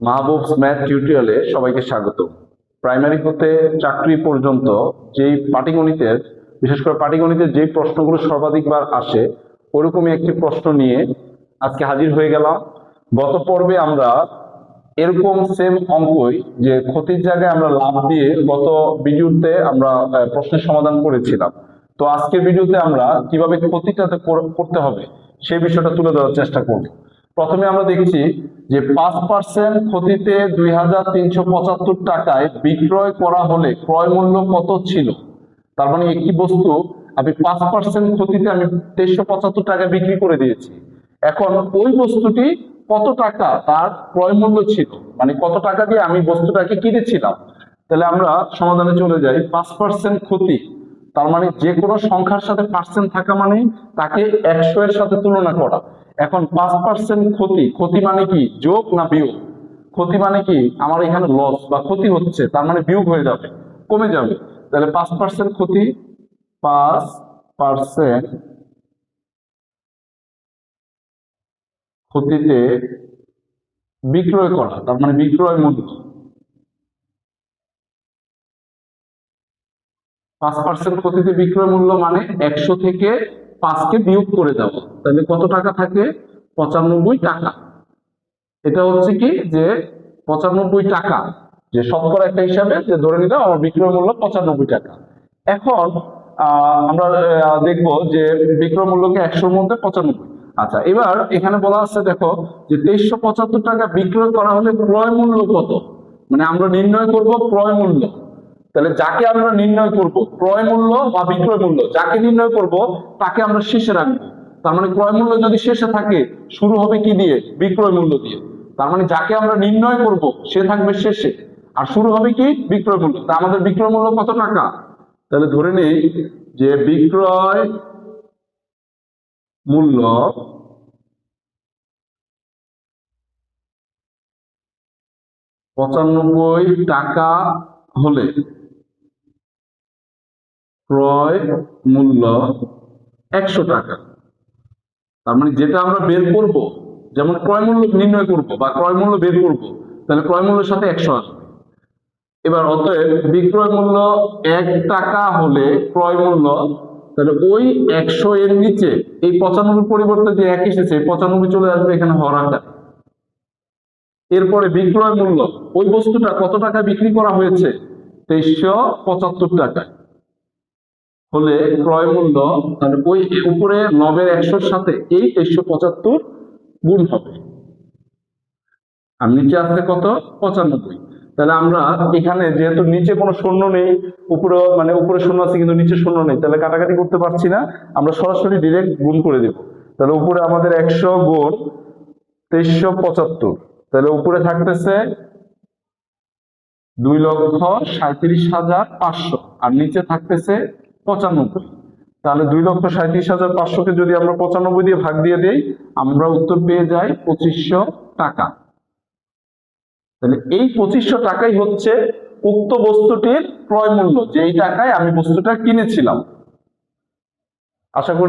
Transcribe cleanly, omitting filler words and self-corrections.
মাহবুবস math টিউটোরিয়ালে সবাইকে স্বাগত। প্রাইমারি হতে চাকরি পর্যন্ত যেই পাটিগণিতের, বিশেষ করে পাটিগণিতের যেই প্রশ্নগুলো সর্বাধিকবার আসে ওরকমই একটি প্রশ্ন নিয়ে আজকে হাজির হয়ে গেলাম। গত পর্বে আমরা এরকম সেম অঙ্কই যে ক্ষতির জায়গায় আমরা লাভ দিয়ে গত ভিডিওতে আমরা প্রশ্নের সমাধান করেছিলাম। তো আজকের ভিডিওতে আমরা কিভাবে ক্ষতিটাতে করতে হবে সেই বিষয়টা তুলে ধরার চেষ্টা করব। প্রথমে আমরা দেখছি যে 5% ক্ষতিতে 2375 টাকায় বিক্রয় করা হলে ক্রয় মূল্য কত ছিল। তার মানে একটি বস্তু আমি 5% ক্ষতিতে আমি 2375 টাকায় বিক্রি করে দিয়েছি। এখন ওই বস্তুটি কত টাকা তার ক্রয় মূল্য ছিল, মানে কত টাকা দিয়ে আমি বস্তুটাকে কিনেছিলাম। তাহলে আমরা সমাধানে চলে যাই। 5% ক্ষতি, তার মানে যে কোনো সংখ্যার সাথে পার্সেন্ট থাকা মানে তাকে 100 এর সাথে তুলনা করা। এখন 5% ক্ষতি, ক্ষতি মানে কি যোগ না বিয়োগ? ক্ষতি মানে কি আমার এখানে লস বা ক্ষতি হচ্ছে, তার মানে বিয়োগ হয়ে যাবে, কমে যাবে। তাহলে 5% ক্ষতি, 5% ক্ষতিতে বিক্রয় করা, তার মানে বিক্রয় মূল্য। 5% ক্ষতিতে বিক্রয় মূল্য মানে 100 থেকে 5কে বিয়োগ করে দেওয়া। তাহলে কত টাকা থাকে? 95 টাকা। এটা হচ্ছে কি যে 95 টাকা, যে শতকরা একটা হিসাবে যে ধরে নিলাম আমার বিক্রয় মূল্য 95 টাকা। এখন আমরা দেখবো যে বিক্রয় মূল্যকে 100-র মধ্যে 95। আচ্ছা, এবার এখানে বলা আছে দেখো যে 2375 টাকা বিক্রয় করা হলে ক্রয় মূল্য কত, মানে আমরা নির্ণয় করব ক্রয় মূল্য। তাহলে যাকে আমরা নির্ণয় করব ক্রয় মূল্য বা বিক্রয় মূল্য, যাকে নির্ণয় করব তাকে আমরা শেষে রাখবো। তার মানে ক্রয় মূল্য যদি শেষে থাকে শুরু হবে কি দিয়ে? বিক্রয় মূল্য দিয়ে। তার মানে যাকে আমরা নির্ণয় করব সে থাকবে শেষে আর শুরু হবে কি? বিক্রয় মূল্য। তা আমাদের বিক্রয় মূল্য কত টাকা? তাহলে ধরে নেই যে বিক্রয় মূল্য 95 টাকা হলে ক্রয় মূল্য 100 টাকা। তার মানে যেটা আমরা বের করব, যেমন ক্রয় মূল্য নির্ণয় করব বা ক্রয় মূল্য বের করব, তাহলে ক্রয় মূল্যের সাথে 100 আসবে। এবার অতএব বিক্রয় মূল্য 1 টাকা হলে ক্রয় মূল্য, তাহলে ওই 100 এর নিচে এই 95 পরিবর্তে যে 1 এসেছে 95 চলে আসবে এখানে হর আকারে। এরপরে বিক্রয় মূল্য, ওই বস্তুটা কত টাকা বিক্রি করা হয়েছে? 2375 টাকায় হলে ক্রয় মূল্য, তাহলে ওই উপরে 9-এর 100-র সাথে এই 2375 গুণ হবে আর নিচে আসছে কত? 95। তাহলে আমরা এখানে যেহেতু নিচে কোনো শূন্য নেই, উপরে মানে উপরে শূন্য আছে কিন্তু নিচে শূন্য নেই, তাহলে কাটাকাটি করতে পারছি না, আমরা সরাসরি ডিরেক্ট গুণ করে দেব। তাহলে উপরে আমাদের 100 গুণ 2375, তাহলে উপরে থাকতেছে 2,37,500 আর নিচে থাকতেছে 95। তাহলে 2,37,500-কে যদি আমরা 95 দিয়ে ভাগ দিয়ে দেই আমরা উত্তর পেয়ে যাই 2500 টাকা। তাহলে এই 2500 টাকাই হচ্ছে উক্ত বস্তুটির ক্রয় মূল্য, যেই টাকায় আমি বস্তুটা কিনেছিলাম। আশা করি